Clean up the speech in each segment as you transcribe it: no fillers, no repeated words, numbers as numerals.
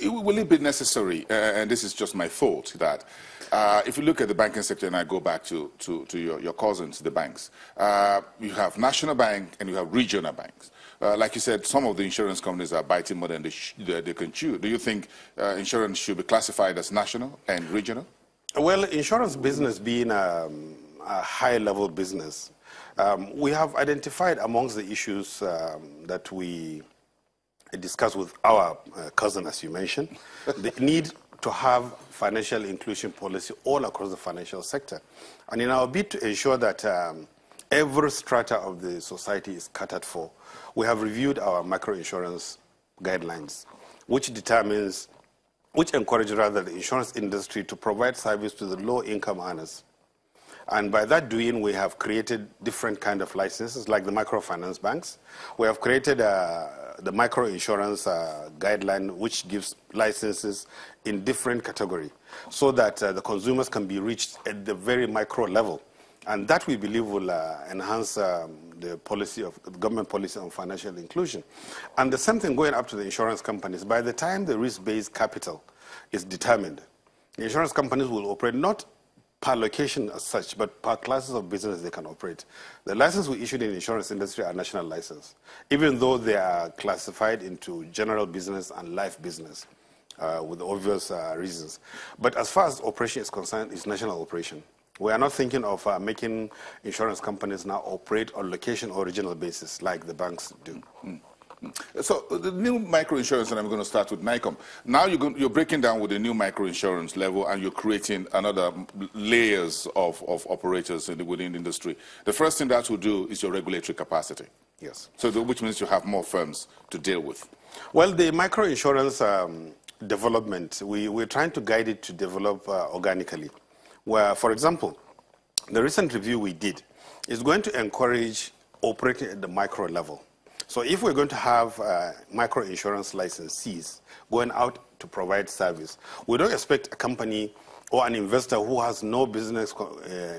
Will it be necessary, and this is just my thought, that if you look at the banking sector, and I go back to your cousins, the banks, you have national bank and you have regional banks. Like you said, some of the insurance companies are biting more than they can chew. Do you think insurance should be classified as national and regional? Well, insurance business being a high-level business, we have identified amongst the issues that we discussed with our cousin, as you mentioned, the need to have financial inclusion policy all across the financial sector. And in our bid to ensure that every strata of the society is catered for, we have reviewed our microinsurance guidelines, which encourage rather the insurance industry to provide service to the low-income earners. And by that doing, we have created different kind of licenses, like the microfinance banks. We have created the microinsurance guideline, which gives licenses in different categories, so that the consumers can be reached at the very micro level. And that, we believe, will enhance the policy of the government policy on financial inclusion. And the same thing going up to the insurance companies. By the time the risk-based capital is determined, the insurance companies will operate not per location as such, but per classes of business they can operate. The license we issued in the insurance industry are national license, even though they are classified into general business and life business with obvious reasons. But as far as operation is concerned, it's national operation. We are not thinking of making insurance companies now operate on location or regional basis like the banks do. So the new microinsurance, and I'm going to start with NAICOM. Now you're breaking down with the new microinsurance level, and you're creating another layers of operators within the industry. The first thing that will do is your regulatory capacity. Yes. So which means you have more firms to deal with. Well, the microinsurance development, we're trying to guide it to develop organically. Where, for example, the recent review we did is going to encourage operating at the micro level. So if we're going to have micro-insurance licensees going out to provide service, we don't expect a company or an investor who has no business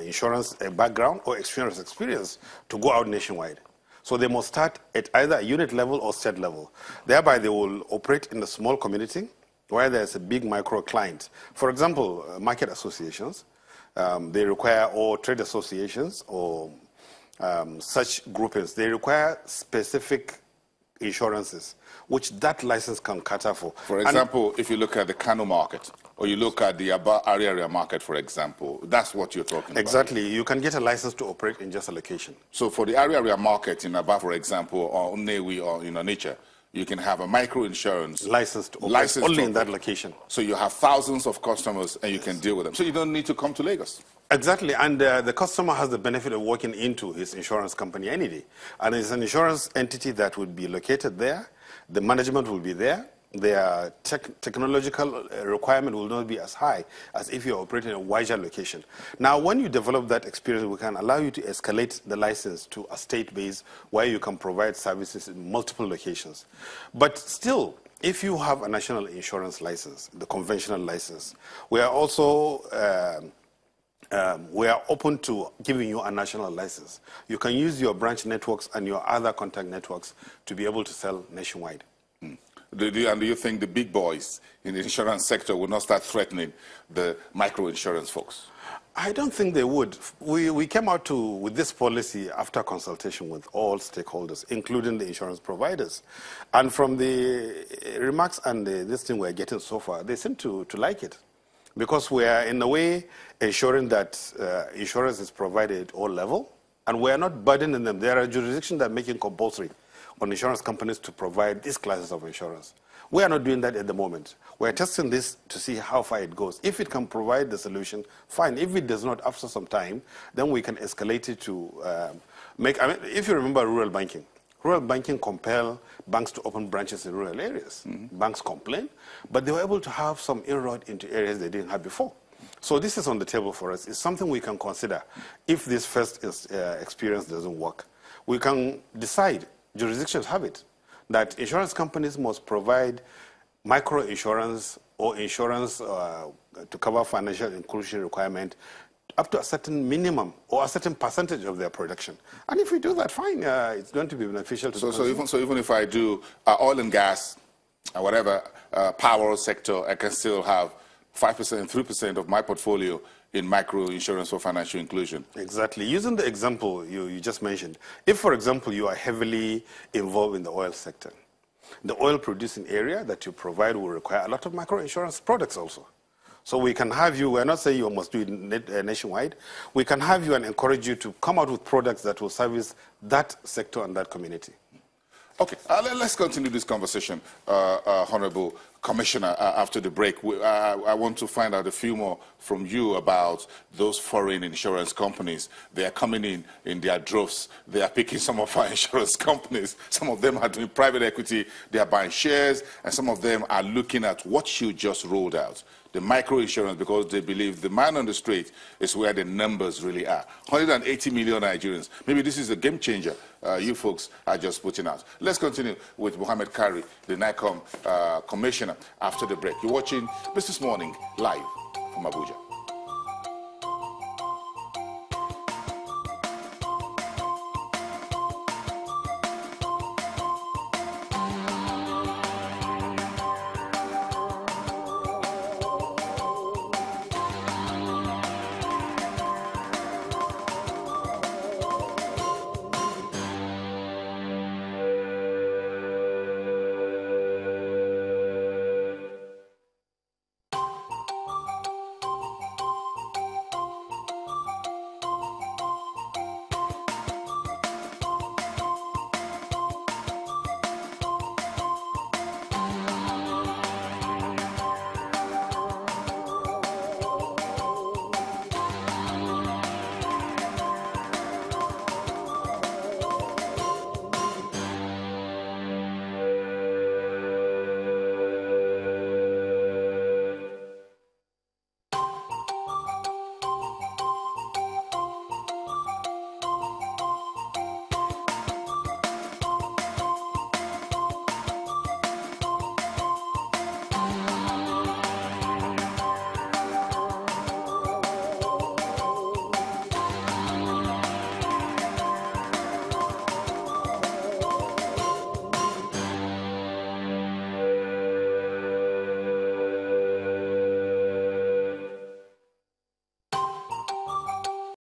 insurance background or experience to go out nationwide. So they must start at either a unit level or state level. Thereby, they will operate in a small community where there's a big micro client. For example, market associations, they require, or trade associations, or such groupings, they require specific insurances, which that license can cater for. For example, if you look at the Kano market, or you look at the area market, for example, that's what you're talking about. Exactly. You can get a license to operate in just a location. So for the area market in Aba, for example, or Nnewi or in Onitsha, you can have a micro-insurance license to operate only in that location. So you have thousands of customers and you can deal with them. So you don't need to come to Lagos. Exactly, and the customer has the benefit of working into his insurance company any day. And it's an insurance entity that would be located there. The management will be there. Their technological requirement will not be as high as if you're operating in a wider location. Now, when you develop that experience, we can allow you to escalate the license to a state base where you can provide services in multiple locations. But still, if you have a national insurance license, the conventional license, we are also we are open to giving you a national license. You can use your branch networks and your other contact networks to be able to sell nationwide. Do you think the big boys in the insurance sector will not start threatening the micro-insurance folks? I don't think they would. We came out with this policy after consultation with all stakeholders, including the insurance providers. And from the remarks and this thing we're getting so far, they seem to like it. Because we are, in a way, ensuring that insurance is provided at all levels, and we are not burdening them. There are jurisdictions that are making compulsory on insurance companies to provide these classes of insurance. We are not doing that at the moment. We are testing this to see how far it goes. If it can provide the solution, fine. If it does not, after some time, then we can escalate it to if you remember rural banking compel banks to open branches in rural areas. Mm-hmm. Banks complain, but they were able to have some inroad into areas they didn't have before. So this is on the table for us. It's something we can consider. If this first experience doesn't work, we can decide, jurisdictions have it, that insurance companies must provide micro-insurance or insurance to cover financial inclusion requirement up to a certain minimum or a certain percentage of their production. And if we do that, fine, it's going to be beneficial to the consumer. So even if I do oil and gas, whatever power sector, I can still have 5%, 3% of my portfolio in micro insurance for financial inclusion. Exactly. Using the example you just mentioned, if, for example, you are heavily involved in the oil sector, the oil producing area that you provide will require a lot of micro insurance products also. So we can have you, we're not saying you must do it nationwide, we can have you and encourage you to come out with products that will service that sector and that community. Okay, let's continue this conversation, Honorable Commissioner, after the break. I want to find out a few more from you about those foreign insurance companies. They are coming in their droves. They are picking some of our insurance companies. Some of them are doing private equity. They are buying shares, and some of them are looking at what you just rolled out, the micro insurance, because they believe the man on the street is where the numbers really are. 180 million Nigerians. Maybe this is a game changer you folks are just putting out. Let's continue with Mohammed Kari, the NAICOM commissioner, after the break. You're watching Business Morning live from Abuja.